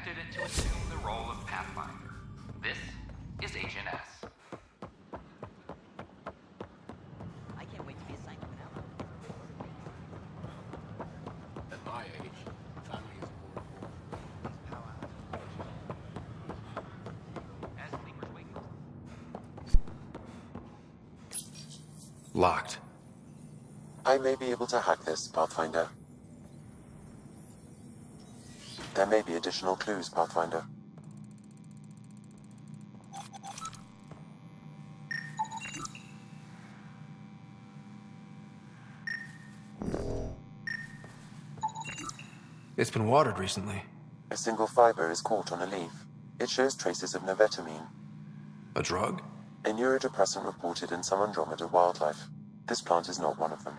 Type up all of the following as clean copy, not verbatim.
expected it to assume the role of Pathfinder. This is Agent S. I can't wait to be assigned to an ally. At my age, family is more important. As sleepers wake up. Locked. I may be able to hack this, Pathfinder. There may be additional clues, Pathfinder. It's been watered recently. A single fiber is caught on a leaf. It shows traces of novetamine, A drug? a neurodepressant reported in some Andromeda wildlife. This plant is not one of them.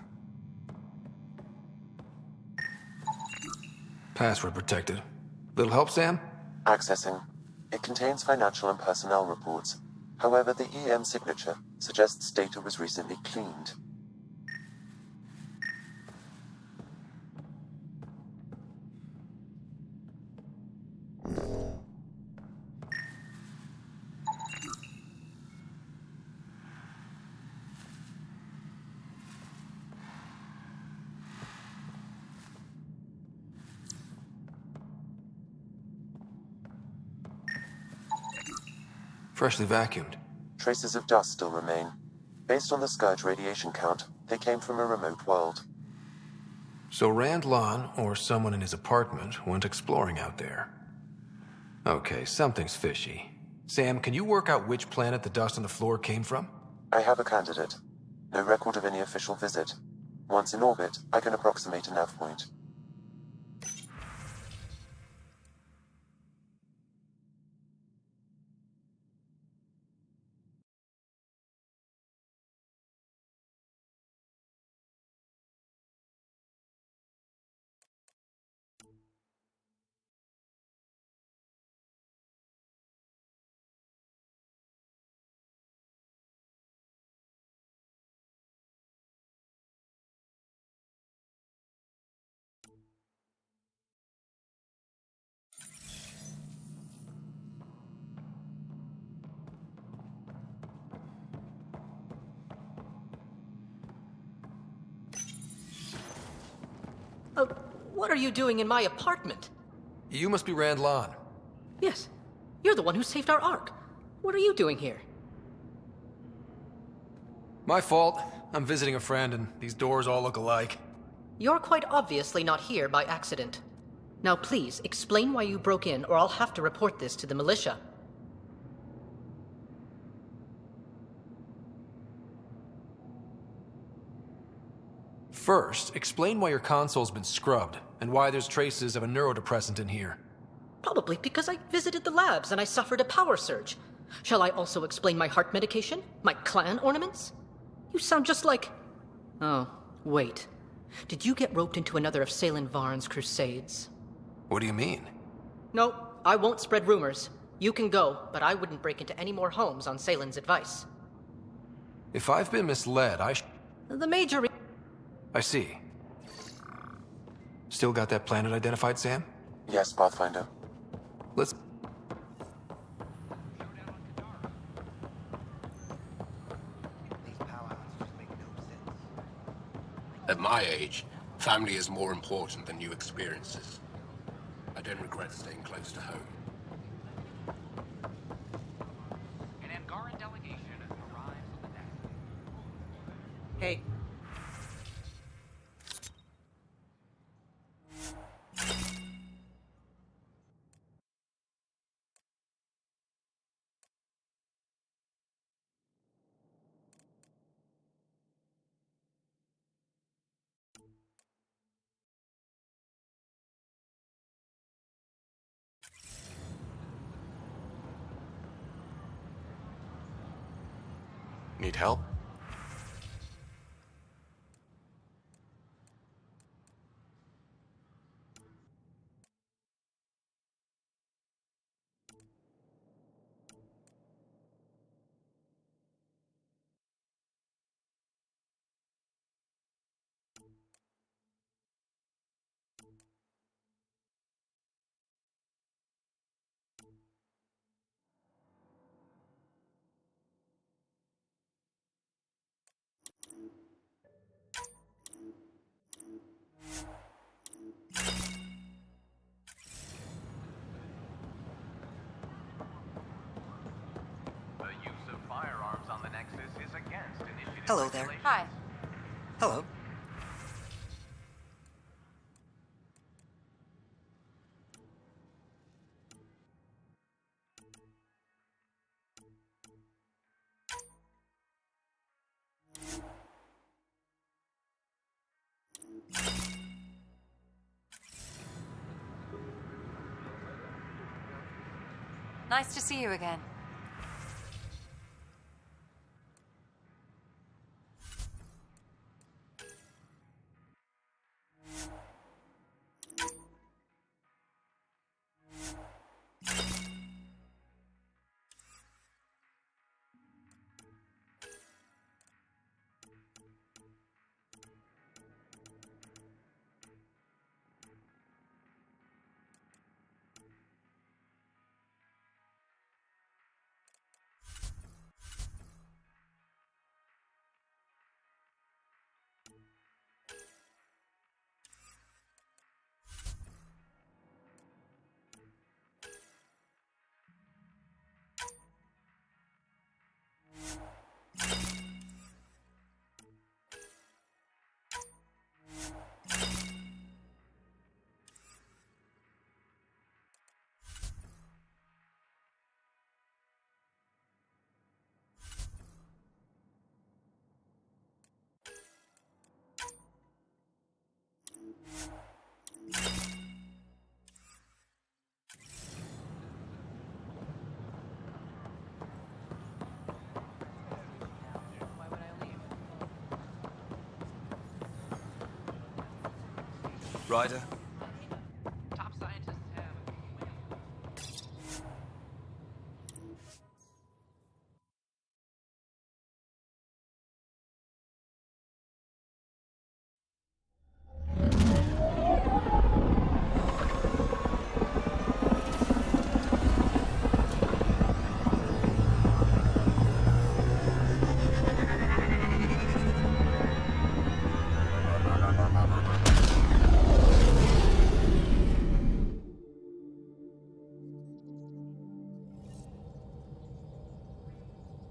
Password protected. Little help, Sam? Accessing. It contains financial and personnel reports. However, the EM signature suggests data was recently cleaned. Freshly vacuumed. Traces of dust still remain. Based on the Scourge radiation count, they came from a remote world. So Rand Lon, or someone in his apartment, went exploring out there. Okay, something's fishy. Sam, can you work out which planet the dust on the floor came from? I have a candidate. No record of any official visit. Once in orbit, I can approximate a nav point. What are you doing in my apartment? You must be Rand Lon. Yes, you're the one who saved our Ark. What are you doing here? My fault. I'm visiting a friend, and these doors all look alike. You're quite obviously not here by accident. Now please, explain why you broke in, or I'll have to report this to the militia. First, explain why your console's been scrubbed, and why there's traces of a neurodepressant in here. Probably because I visited the labs and I suffered a power surge. Shall I also explain my heart medication? My clan ornaments? You sound just like... Oh, wait. Did you get roped into another of Salen Varn's crusades? What do you mean? No, I won't spread rumors. You can go, but I wouldn't break into any more homes on Salen's advice. If I've been misled, The major... I see. Still got that planet identified, Sam? Yes, Pathfinder. Let's... At my age, family is more important than new experiences. I don't regret staying close to home. An Angaran delegation arrives on the deck. Hey, Need help? The use of firearms on the Nexus is against initiative Hello there. regulations. Hi. Hello. Nice to see you again. Ryder? Top scientists have.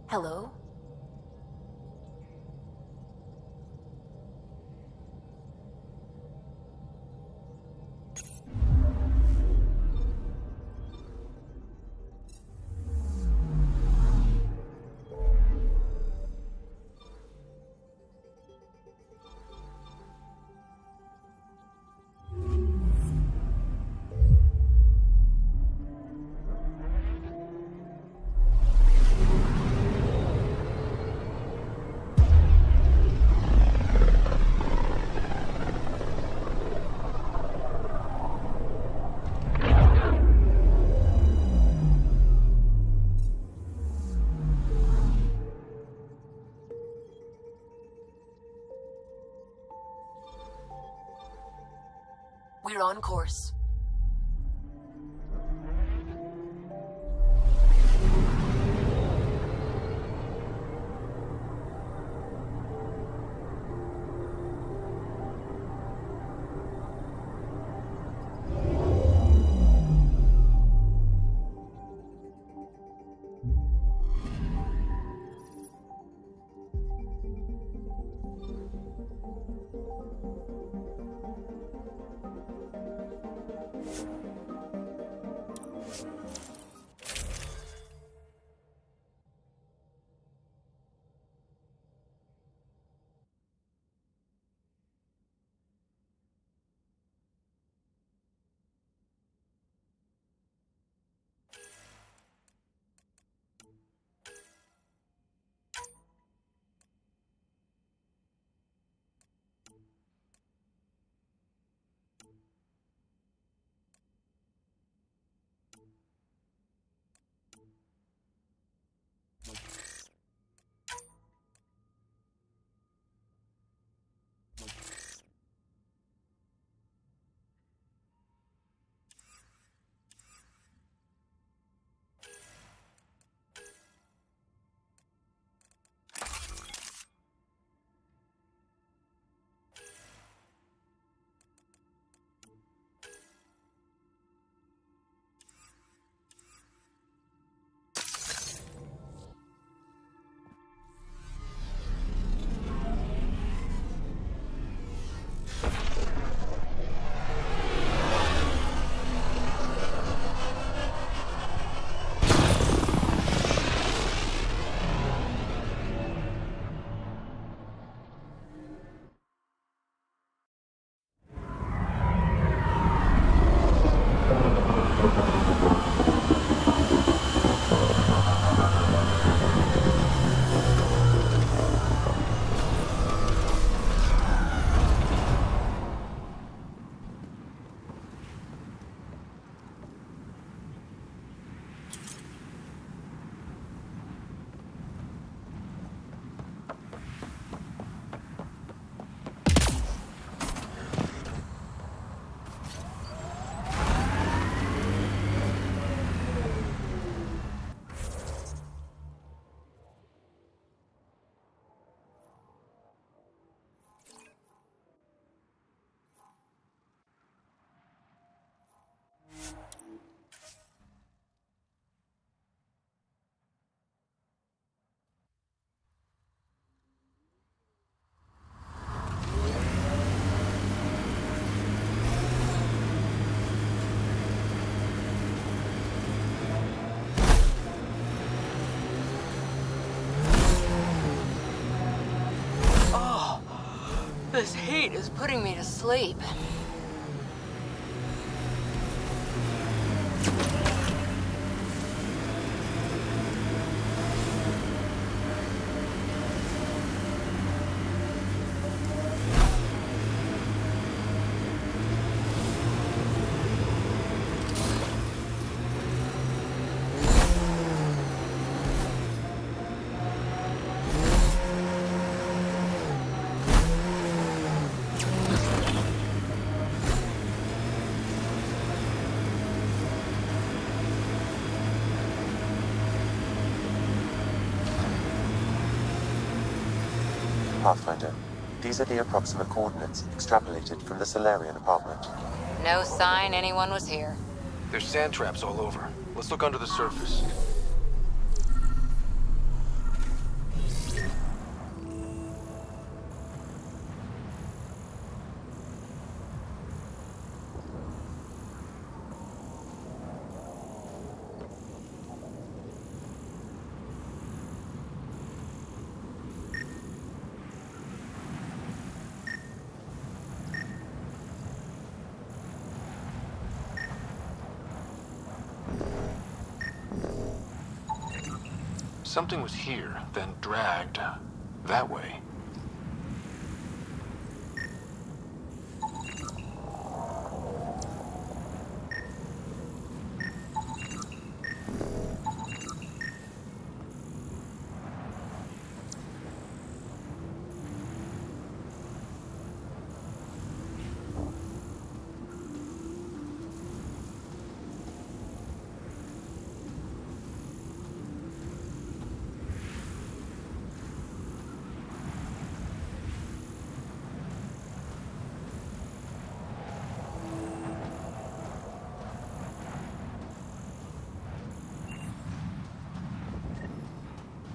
Hello? We're on course. This heat is putting me to sleep. Pathfinder, these are the approximate coordinates extrapolated from the Solarian apartment. No sign anyone was here. There's sand traps all over. Let's look under the surface. Something was here, then dragged that way.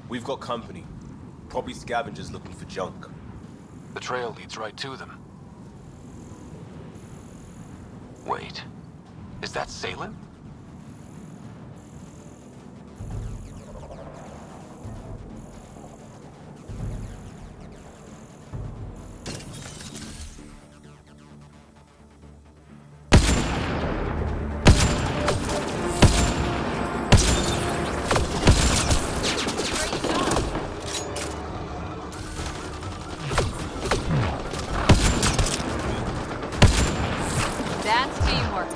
We've got company. Probably scavengers looking for junk. The trail leads right to them. Wait, is that Salem? That's teamwork.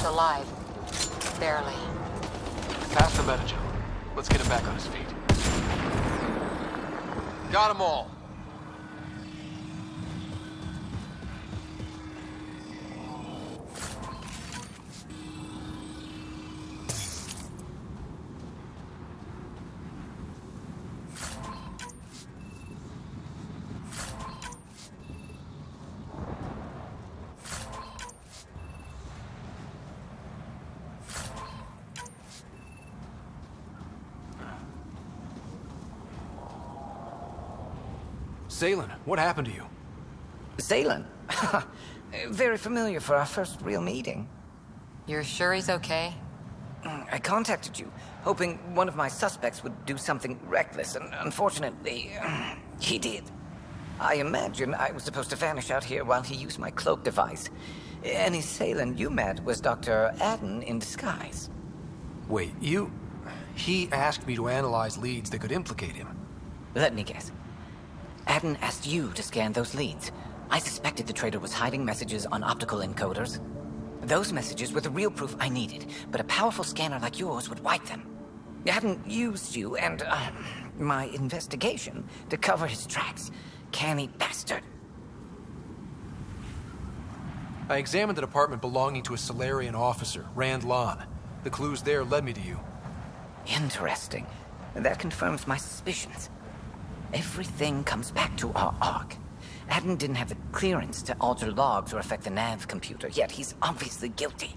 Alive. Barely. Pass the metagel. Let's get him back on his feet. Got them all. Salen, what happened to you? Salen? Very familiar for our first real meeting. You're sure he's okay? I contacted you, hoping one of my suspects would do something reckless, and unfortunately, he did. I imagine I was supposed to vanish out here while he used my cloak device. Any Salen you met was Dr. Adden in disguise. Wait, He asked me to analyze leads that could implicate him. Let me guess. Adden asked you to scan those leads. I suspected the traitor was hiding messages on optical encoders. Those messages were the real proof I needed, but a powerful scanner like yours would wipe them. Adden used you and, my investigation to cover his tracks. Canny bastard. I examined an apartment belonging to a Solarian officer, Rand Lon. The clues there led me to you. Interesting. That confirms my suspicions. Everything comes back to our arc. Adden didn't have the clearance to alter logs or affect the nav computer, yet he's obviously guilty.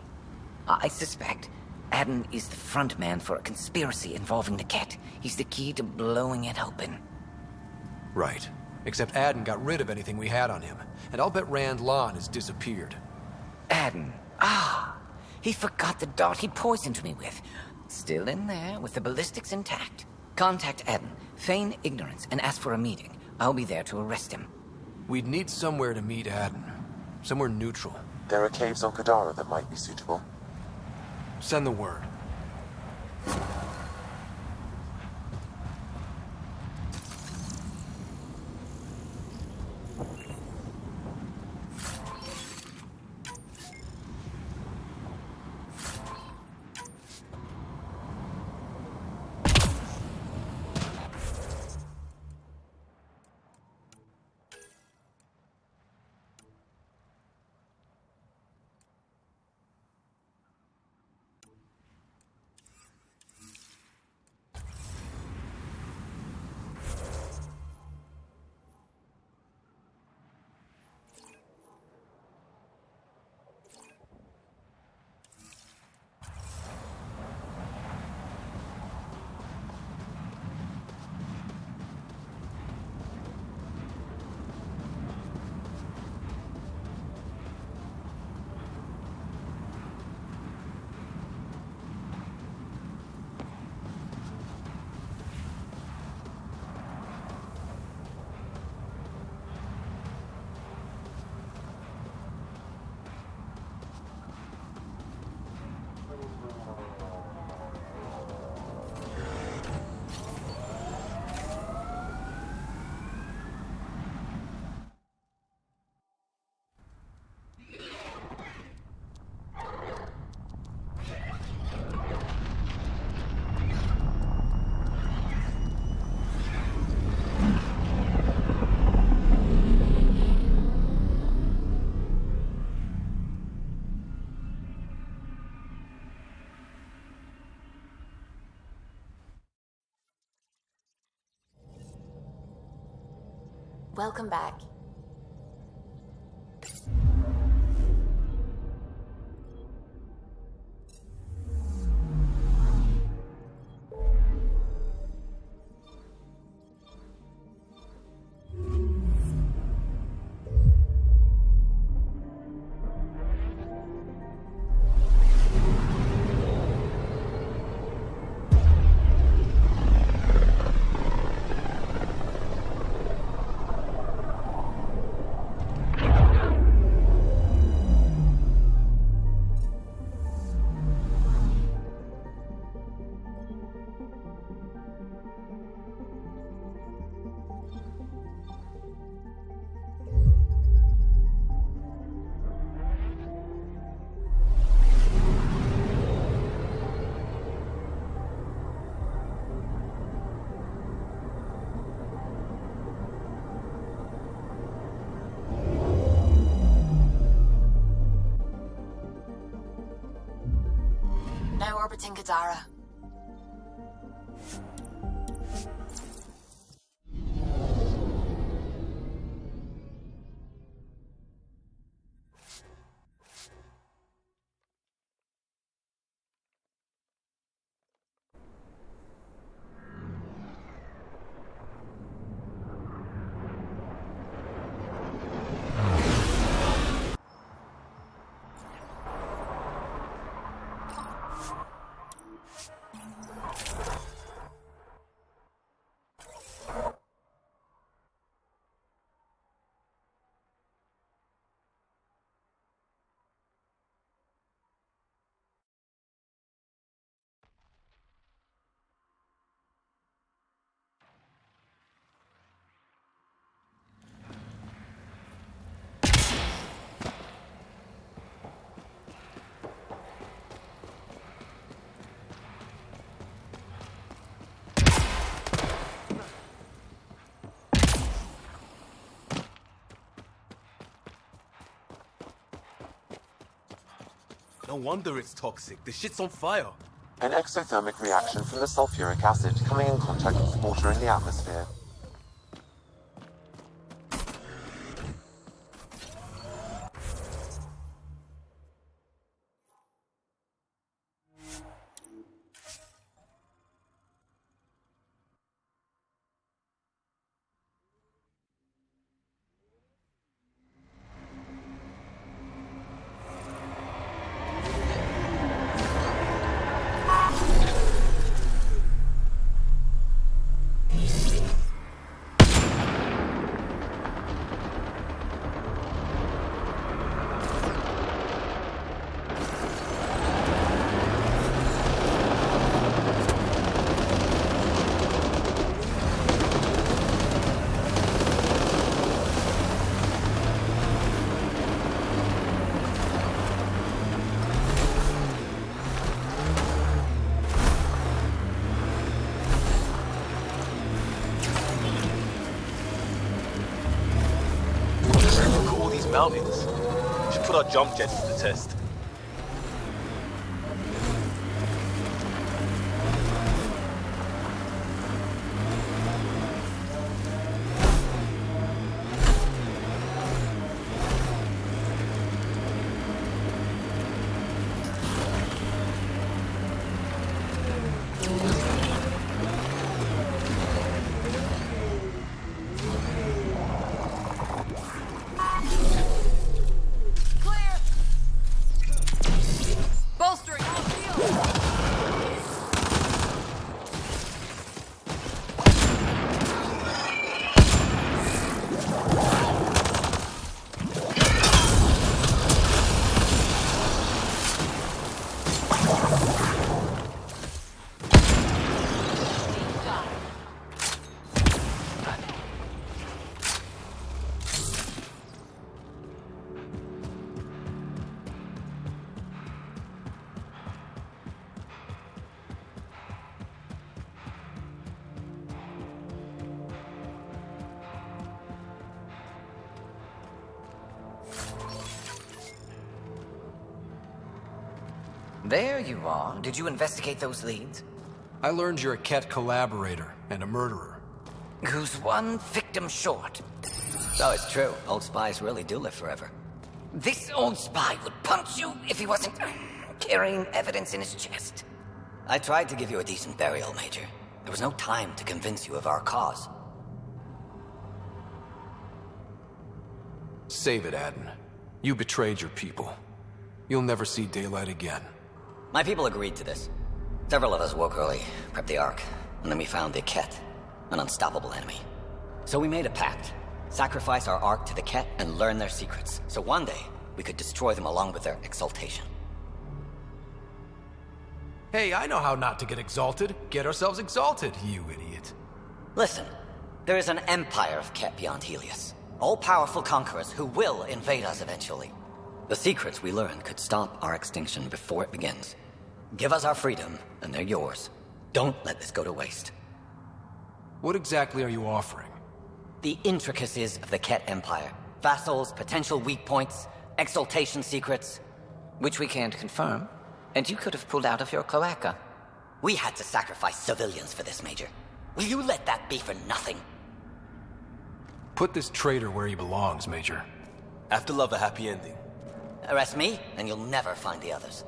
I suspect Adden is the front man for a conspiracy involving the Ket. He's the key to blowing it open. Right. Except Adden got rid of anything we had on him, and I'll bet Rand Lon has disappeared. Adden. Ah, he forgot the dart he poisoned me with. Still in there, with the ballistics intact. Contact Adden, feign ignorance, and ask for a meeting. I'll be there to arrest him. We'd need somewhere to meet Adden. Somewhere neutral. There are caves on Kadara that might be suitable. Send the word. Welcome back. Now orbiting Kadara. No wonder it's toxic. The shit's on fire. An exothermic reaction from the sulfuric acid coming in contact with water in the atmosphere. Look at all these mountains. We should put our jump jets to the test. There you are. Did you investigate those leads? I learned you're a Ket collaborator and a murderer. Who's one victim short? So it's true. Old spies really do live forever. This old spy would punch you if he wasn't carrying evidence in his chest. I tried to give you a decent burial, Major. There was no time to convince you of our cause. Save it, Aden. You betrayed your people. You'll never see daylight again. My people agreed to this. Several of us woke early, prepped the Ark, and then we found the Ket, an unstoppable enemy. So we made a pact. Sacrifice our Ark to the Ket and learn their secrets, so one day we could destroy them along with their exaltation. Hey, I know how not to get exalted. Get ourselves exalted, you idiot. Listen, there is an empire of Ket beyond Helios. All-powerful conquerors who will invade us eventually. The secrets we learn could stop our extinction before it begins. Give us our freedom, and they're yours. Don't let this go to waste. What exactly are you offering? The intricacies of the Ket Empire. Vassals, potential weak points, exaltation secrets. Which we can't confirm. And you could have pulled out of your cloaca. We had to sacrifice civilians for this, Major. Will you let that be for nothing? Put this traitor where he belongs, Major. Have to love a happy ending. Arrest me, and you'll never find the others.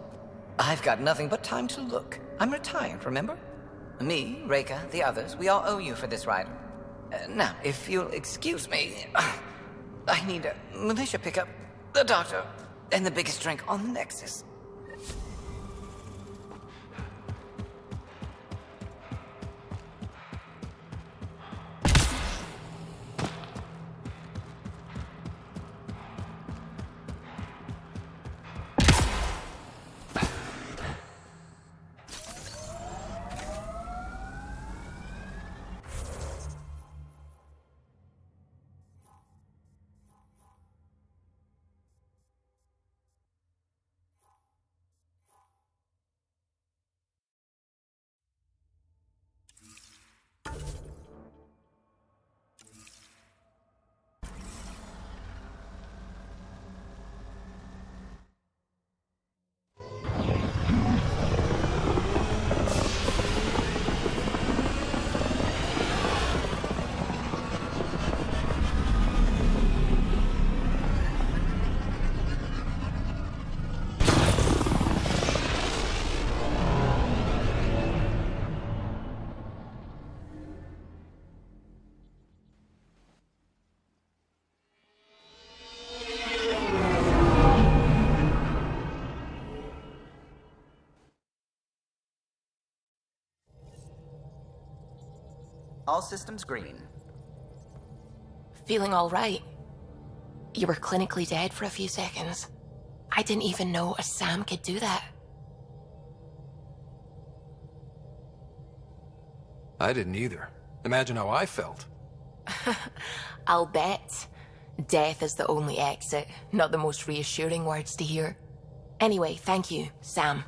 I've got nothing but time to look. I'm retired, remember? Me, Reika, the others, we all owe you for this ride. Now, if you'll excuse me, I need a militia pickup, the doctor, and the biggest drink on the Nexus. All systems green. Feeling all right? You were clinically dead for a few seconds. I didn't even know a Sam could do that. I didn't either. Imagine how I felt. I'll bet. Death is the only exit, not the most reassuring words to hear. Anyway, thank you, Sam,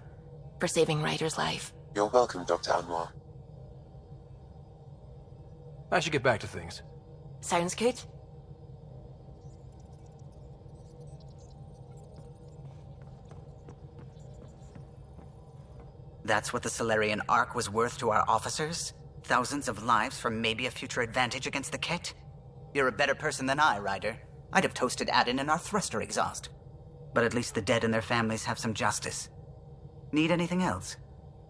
for saving Ryder's life. You're welcome, Dr. Anwar. I should get back to things. Sounds good. That's what the Solarian Ark was worth to our officers? Thousands of lives for maybe a future advantage against the Kett? You're a better person than I, Ryder. I'd have toasted Aden in our thruster exhaust. But at least the dead and their families have some justice. Need anything else?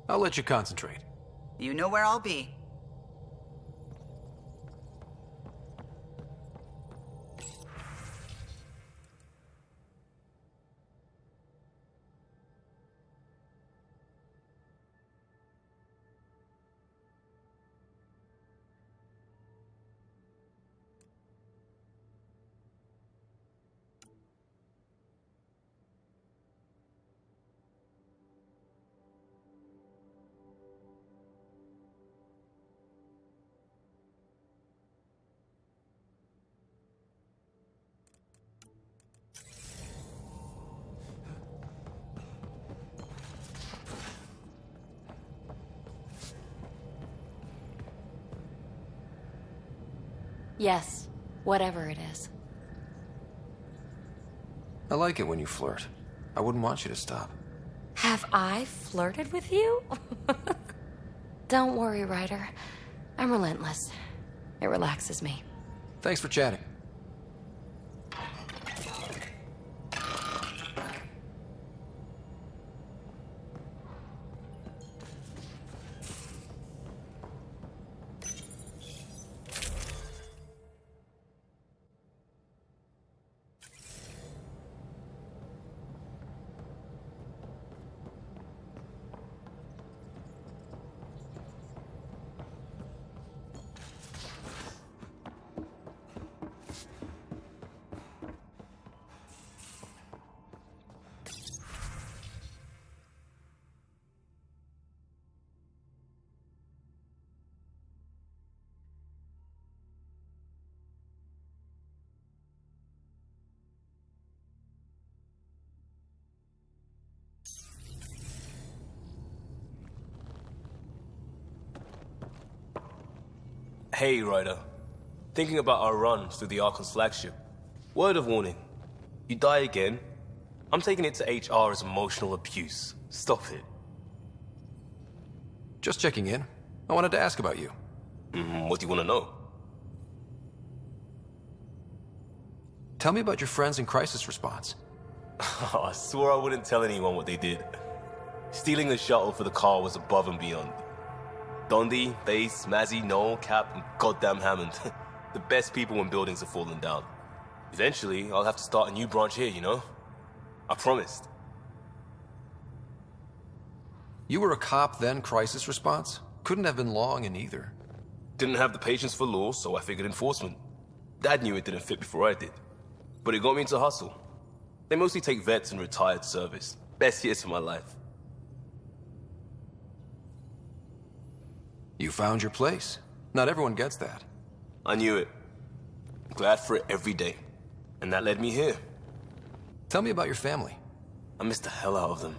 I'll let you concentrate. You know where I'll be. Yes, whatever it is. I like it when you flirt. I wouldn't want you to stop. Have I flirted with you? Don't worry, Ryder. I'm relentless. It relaxes me. Thanks for chatting. Hey, Ryder. Thinking about our run through the Arkham's flagship. Word of warning. You die again, I'm taking it to HR as emotional abuse. Stop it. Just checking in. I wanted to ask about you. What do you want to know? Tell me about your friends in crisis response. I swore I wouldn't tell anyone what they did. Stealing the shuttle for the car was above and beyond. Dondi, Base, Mazzy, Noel, Cap, and goddamn Hammond. The best people when buildings are falling down. Eventually, I'll have to start a new branch here, you know? I promised. You were a cop, then crisis response? Couldn't have been long in either. Didn't have the patience for law, so I figured enforcement. Dad knew it didn't fit before I did. But it got me into hustle. They mostly take vets and retired service. Best years of my life. You found your place. Not everyone gets that. I knew it. Glad for it every day. And that led me here. Tell me about your family. I miss the hell out of them.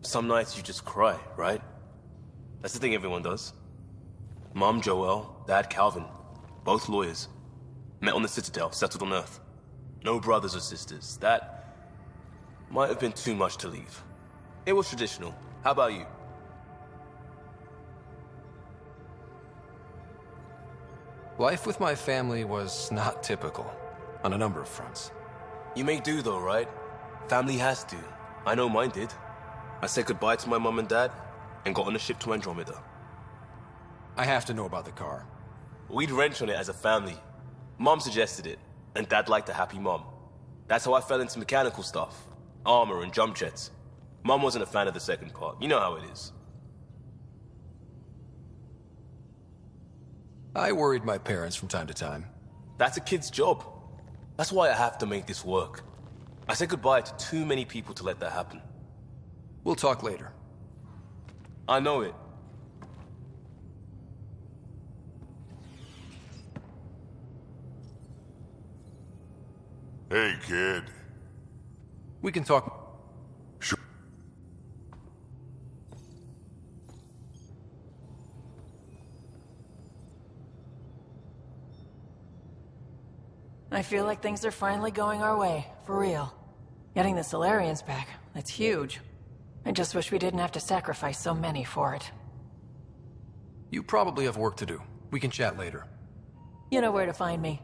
Some nights you just cry, right? That's the thing everyone does. Mom Joelle, Dad Calvin. Both lawyers. Met on the Citadel, settled on Earth. No brothers or sisters. That might have been too much to leave. It was traditional. How about you? Life with my family was not typical, on a number of fronts. You may do though, right? Family has to. I know mine did. I said goodbye to my mom and dad, and got on a ship to Andromeda. I have to know about the car. We'd wrench on it as a family. Mom suggested it, and Dad liked a happy mom. That's how I fell into mechanical stuff. Armor and jump jets. Mom wasn't a fan of the second part. You know how it is. I worried my parents from time to time. That's a kid's job. That's why I have to make this work. I said goodbye to too many people to let that happen. We'll talk later. I know it. Hey, kid. We can talk. Sure. I feel like things are finally going our way, for real. Getting the Solarians back, that's huge. I just wish we didn't have to sacrifice so many for it. You probably have work to do. We can chat later. You know where to find me.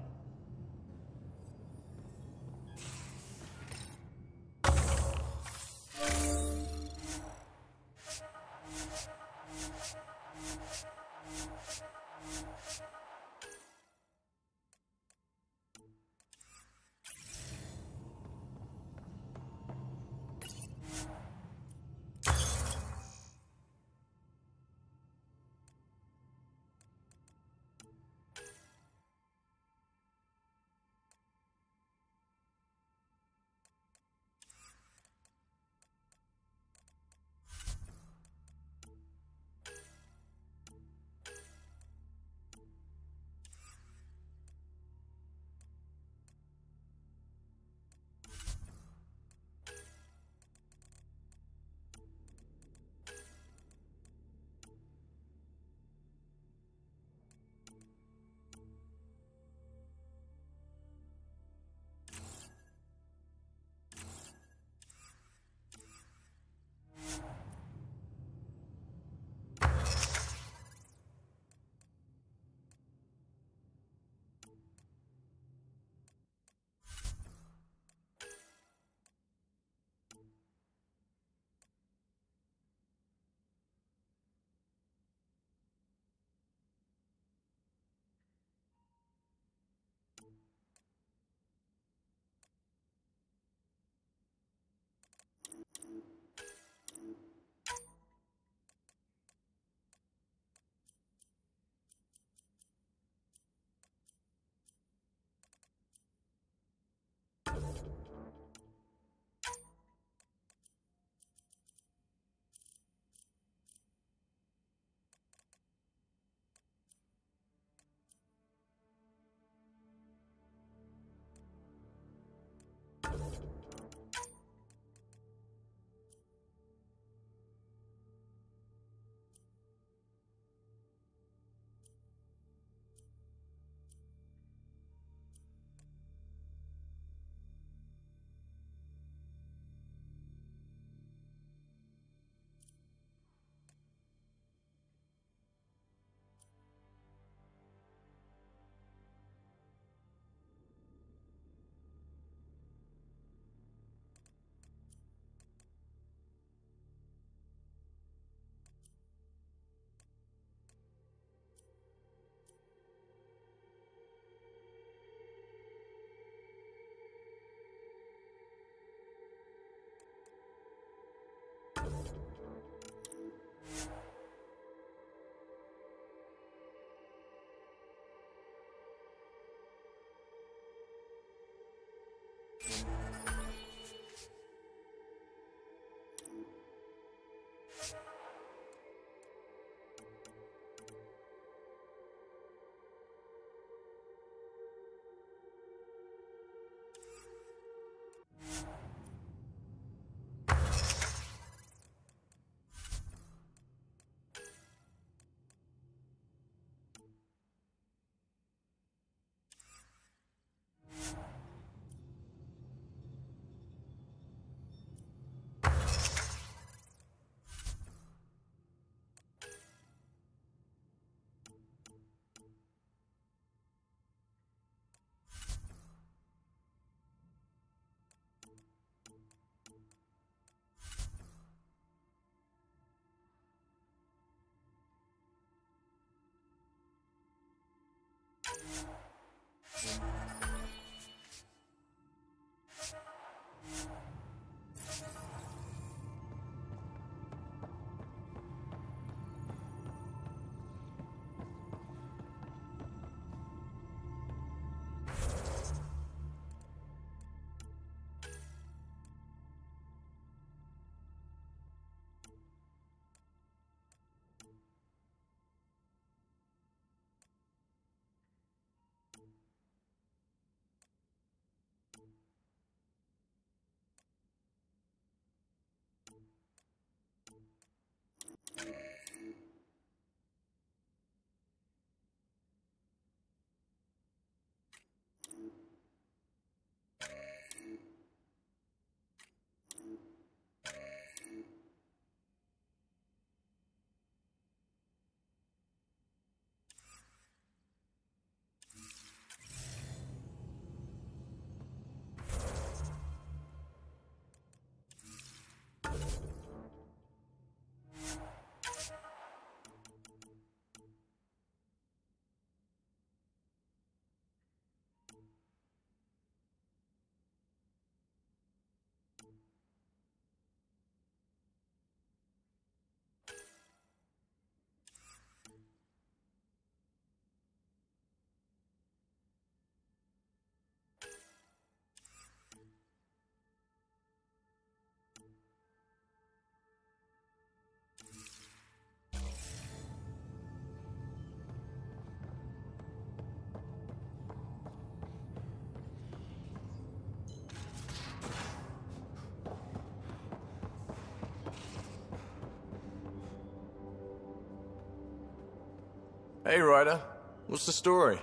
Hey, Ryder. What's the story?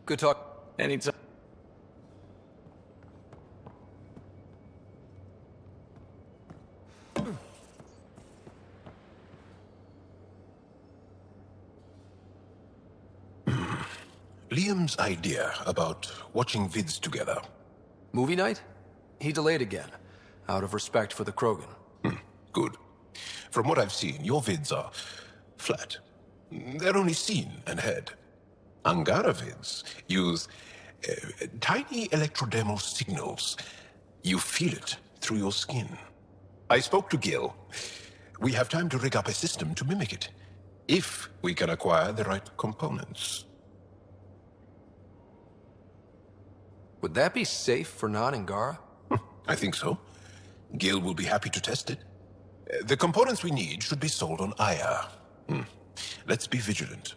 Good talk. Anytime. Liam's idea about watching vids together. Movie night? He delayed again, out of respect for the Krogan. Good. From what I've seen, your vids are flat. They're only seen and heard. Angara vids use tiny electrodermal signals. You feel it through your skin. I spoke to Gil. We have time to rig up a system to mimic it, if we can acquire the right components. Would that be safe for non-Angara? I think so. Gil will be happy to test it. The components we need should be sold on Aya. Let's be vigilant.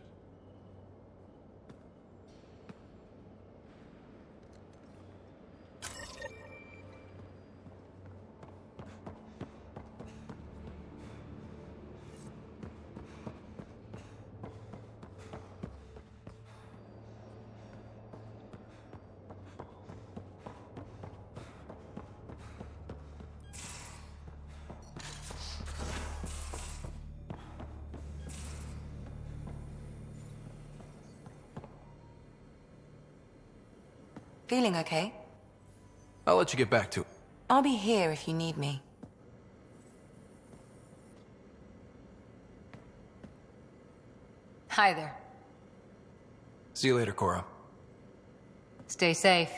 Feeling okay? I'll let you get back to it. I'll be here if you need me. Hi there. See you later, Cora. Stay safe.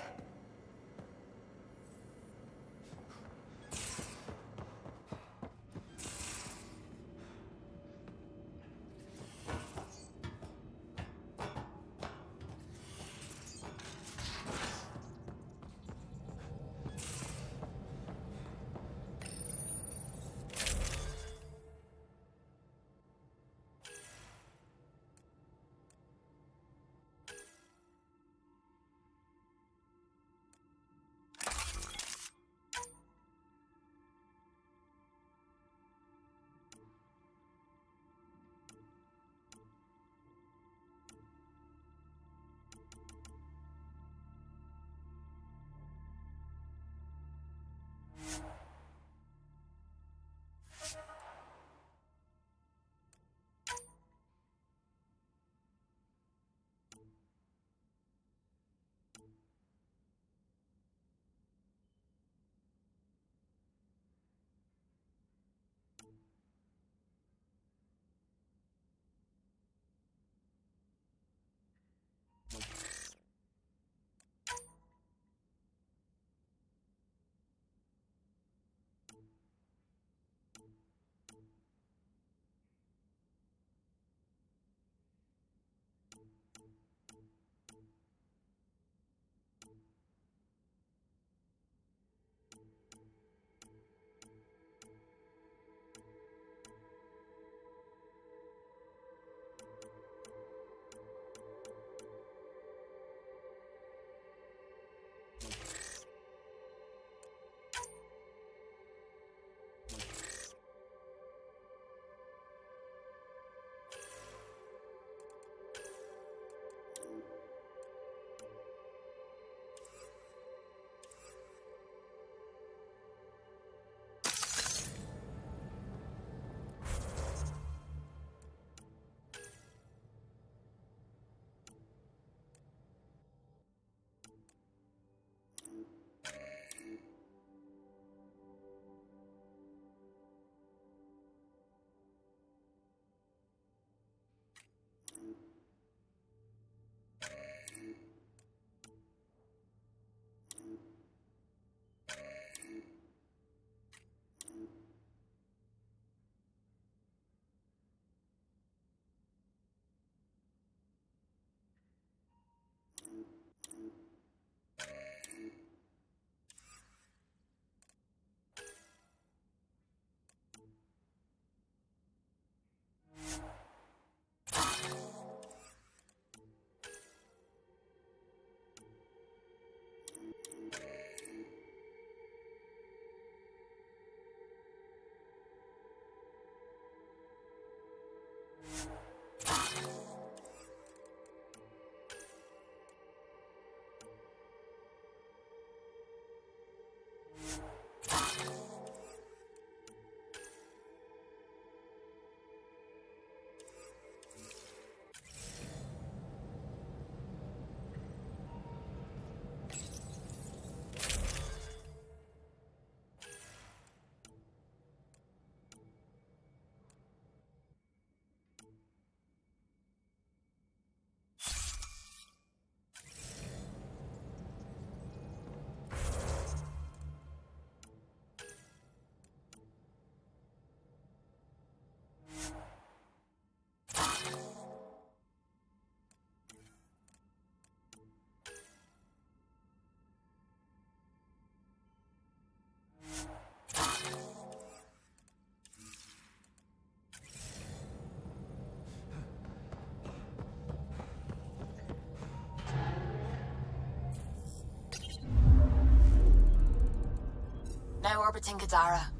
Now orbiting Kadara.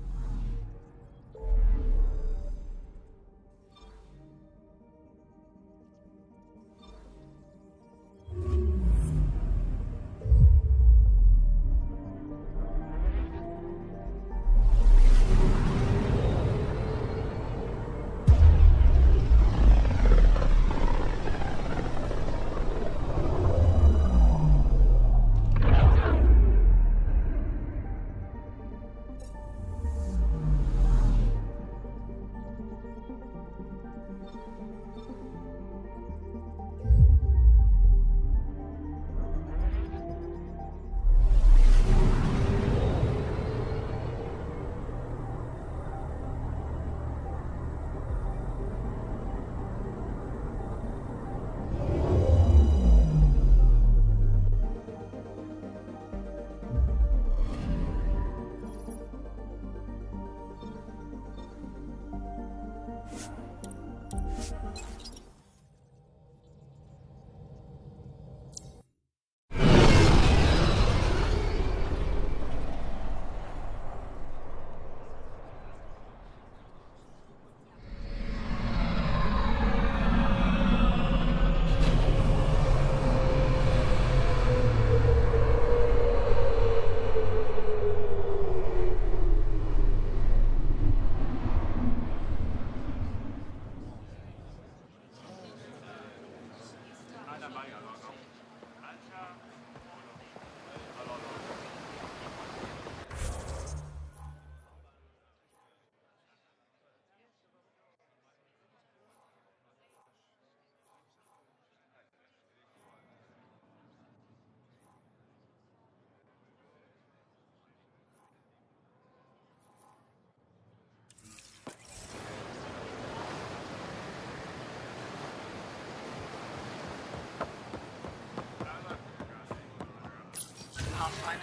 Pathfinder?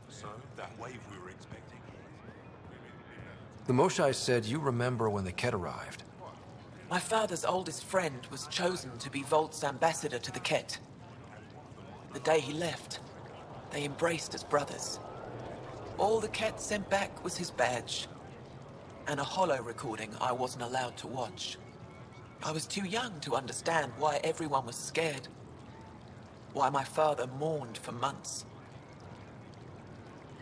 So, that wave we were expecting. The Moshai said you remember when the Ket arrived. My father's oldest friend was chosen to be Volt's ambassador to the Ket. The day he left, they embraced as brothers. All the Ket sent back was his badge, and a holo recording I wasn't allowed to watch. I was too young to understand why everyone was scared, why my father mourned for months.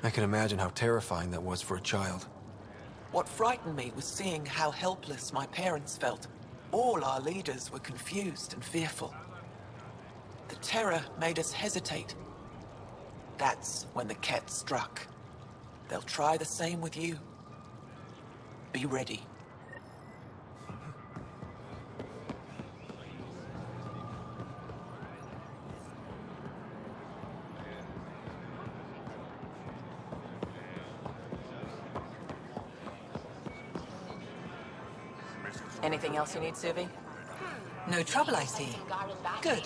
I can imagine how terrifying that was for a child. What frightened me was seeing how helpless my parents felt. All our leaders were confused and fearful. The terror made us hesitate. That's when the Ket struck. They'll try the same with you. Be ready. Anything else you need, Suvi? No trouble, I see. Good.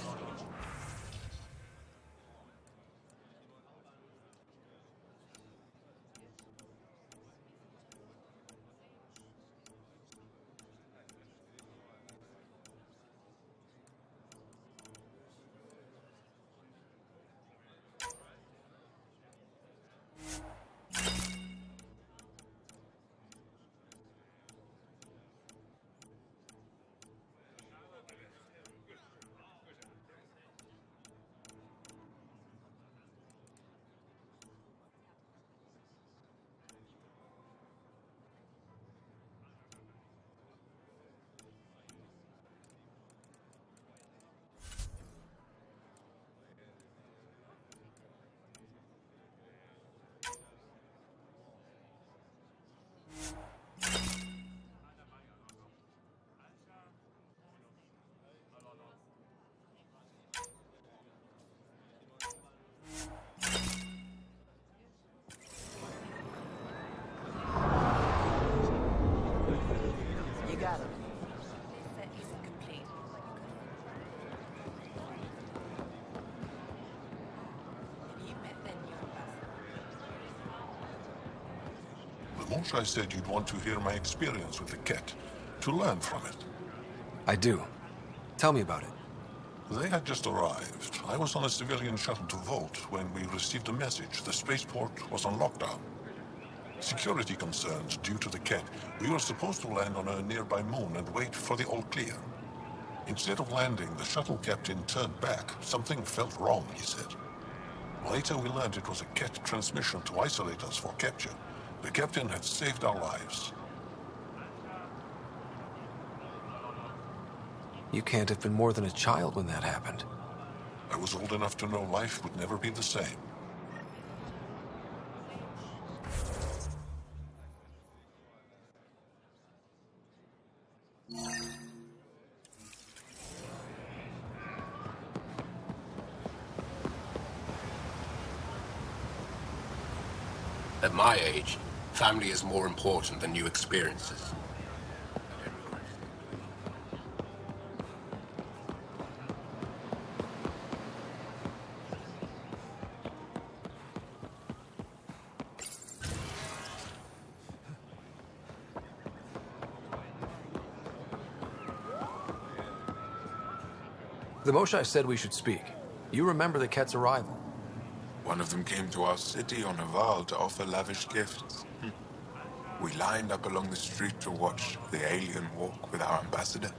Moshe said you'd want to hear my experience with the Ket, to learn from it. I do. Tell me about it. They had just arrived. I was on a civilian shuttle to Volt when we received a message. The spaceport was on lockdown. Security concerns due to the Ket. We were supposed to land on a nearby moon and wait for the all clear. Instead of landing, the shuttle captain turned back. Something felt wrong, he said. Later we learned it was a Ket transmission to isolate us for capture. The captain had saved our lives. You can't have been more than a child when that happened. I was old enough to know life would never be the same. At my age, family is more important than new experiences. The Moshe said we should speak. You remember the Ket's arrival. One of them came to our city on a vow to offer lavish gifts. We lined up along the street to watch the alien walk with our ambassador.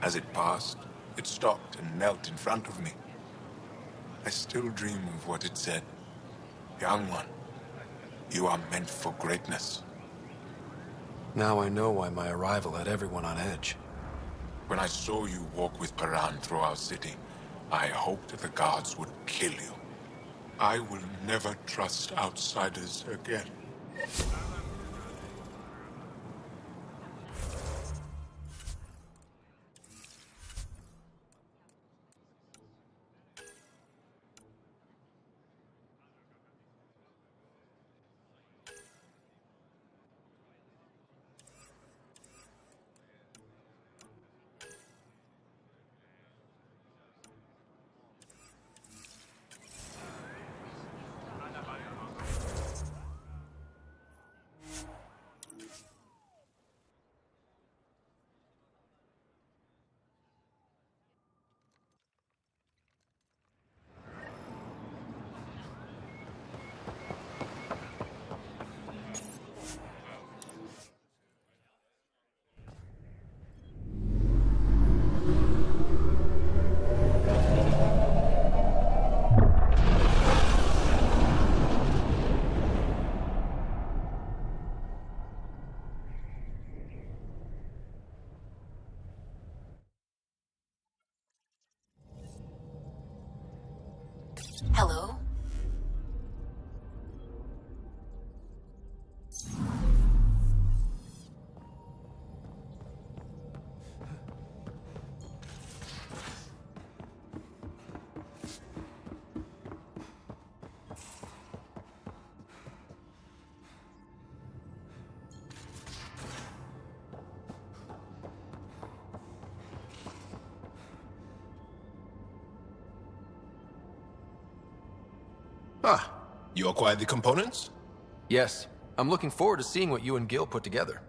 As it passed, it stopped and knelt in front of me. I still dream of what it said. Young one, you are meant for greatness. Now I know why my arrival had everyone on edge. When I saw you walk with Paran through our city, I hoped the guards would kill you. I will never trust outsiders again. Hello? Ah, you acquired the components? Yes. I'm looking forward to seeing what you and Gil put together.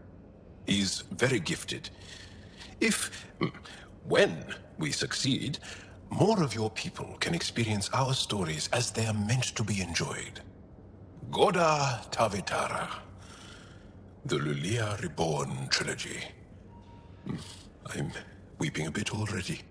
He's very gifted. When we succeed, more of your people can experience our stories as they are meant to be enjoyed. Goda Tavitara, the Lulia Reborn trilogy. I'm weeping a bit already.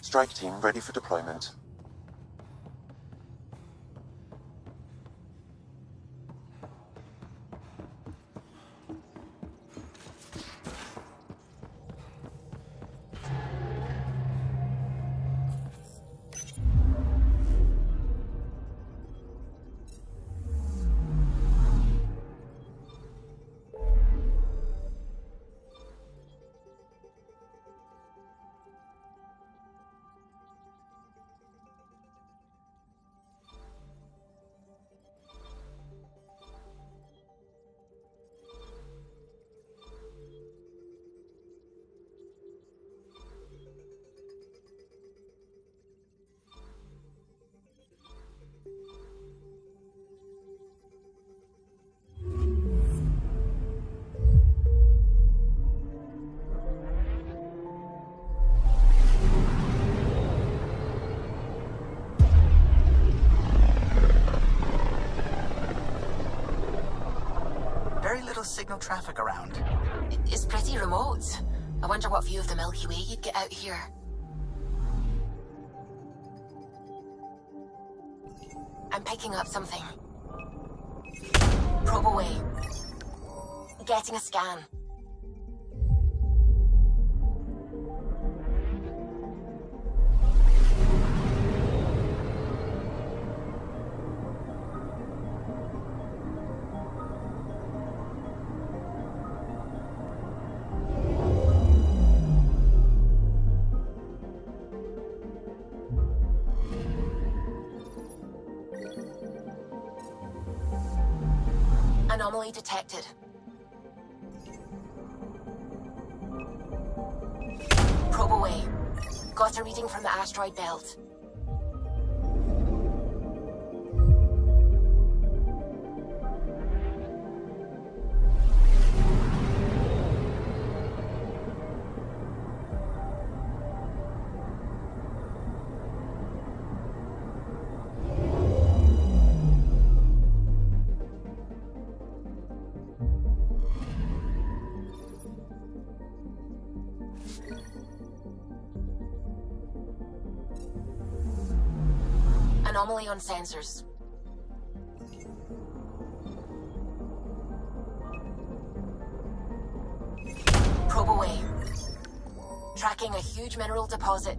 Strike team ready for deployment. Very little signal traffic around. It's pretty remote. I wonder what view of the Milky Way you'd get out here. I'm picking up something. Probe away. Getting a scan. Anomaly detected. Probe away. Got a reading from the asteroid belt. Anomaly on sensors. Probe away. Tracking a huge mineral deposit.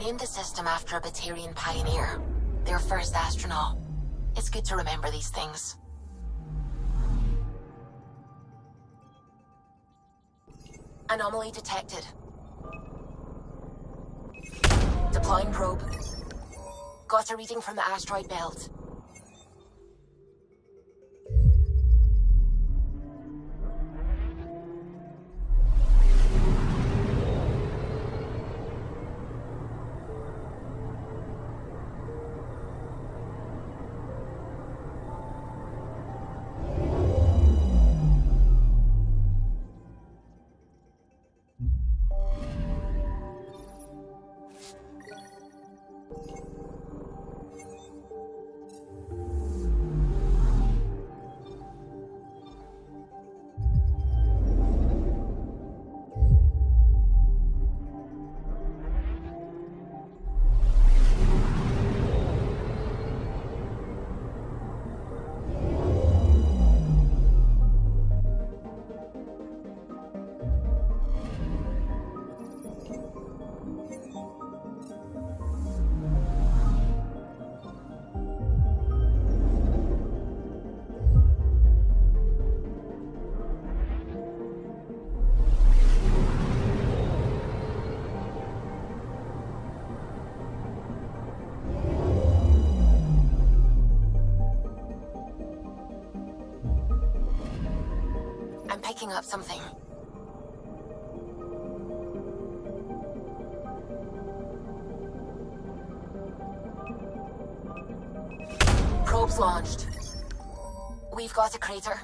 named the system after a Batarian pioneer, their first astronaut. It's good to remember these things. Anomaly detected. Deploying probe. Got a reading from the asteroid belt. I'm picking up something. Probes launched. We've got a crater.